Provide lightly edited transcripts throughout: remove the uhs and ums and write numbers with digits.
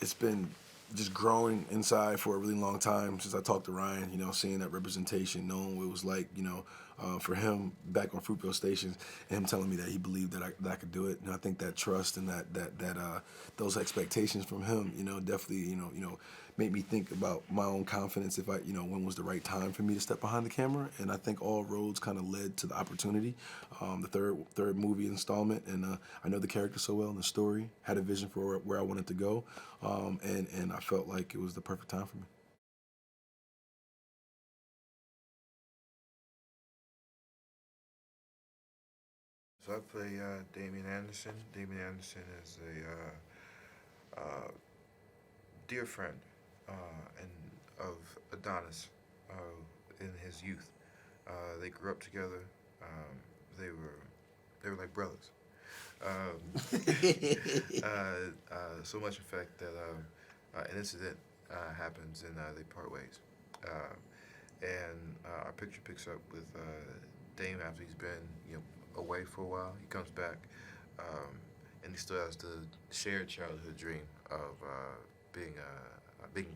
it's been just growing inside for a really long time since I talked to Ryan, seeing that representation, knowing what it was like, for him back on Fruitvale Station, and him telling me that he believed that I could do it. And I think that trust and that those expectations from him, definitely, made me think about my own confidence if when was the right time for me to step behind the camera. And I think all roads kind of led to the opportunity, the third movie installment. And I know the character so well and the story, had a vision for where I wanted to go, and I felt like it was the perfect time for me. So I play Damian Anderson. Damian Anderson is a dear friend and of Adonis in his youth. They grew up together. They were they were like brothers. So much in fact that an incident happens and they part ways. And our picture picks up with Dame after he's been away for a while. He comes back, and he still has the shared childhood dream of being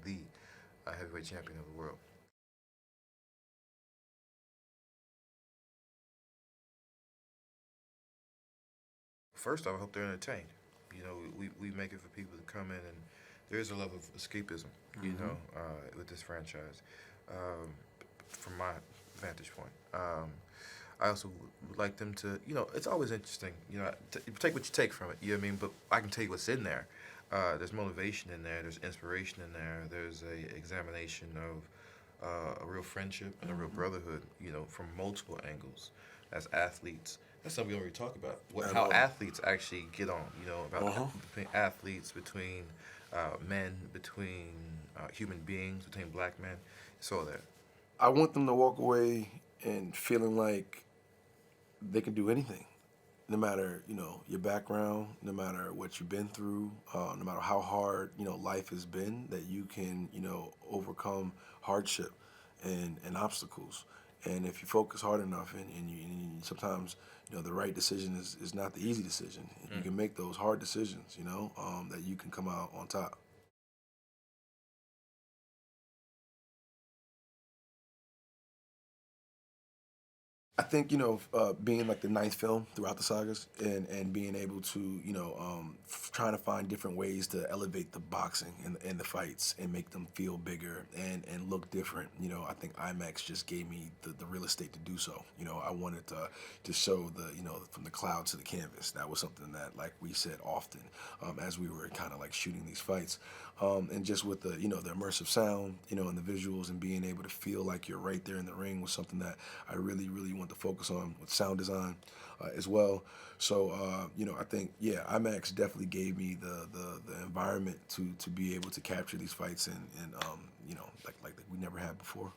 the heavyweight champion of the world. First off, I hope they're entertained. We make it for people to come in, and there is a level of escapism, with this franchise, um, from my vantage point. I also would like them to, it's always interesting, take what you take from it, you know what I mean? But I can tell you what's in there. There's motivation in there, there's inspiration in there, there's a examination of a real friendship and a real brotherhood, from multiple angles as athletes. That's something we don't really talk about. At How all. athletes actually get on, about Uh huh. between athletes, between men, between human beings, between black men. It's all there. I want them to walk away and feeling like they can do anything, no matter your background, no matter what you've been through, no matter how hard life has been, that you can overcome hardship and obstacles. And if you focus hard enough, and sometimes the right decision is not the easy decision. You can make those hard decisions, that you can come out on top. I think being like the ninth film throughout the sagas, and being able to trying to find different ways to elevate the boxing and the fights and make them feel bigger and look different. I think IMAX just gave me the real estate to do so. I wanted to show the from the cloud to the canvas. That was something that, like we said often, as we were kind of like shooting these fights, and just with the immersive sound, and the visuals, and being able to feel like you're right there in the ring was something that I really want to focus on with sound design, as well. So I think, yeah, IMAX definitely gave me the environment to be able to capture these fights, and like we never had before.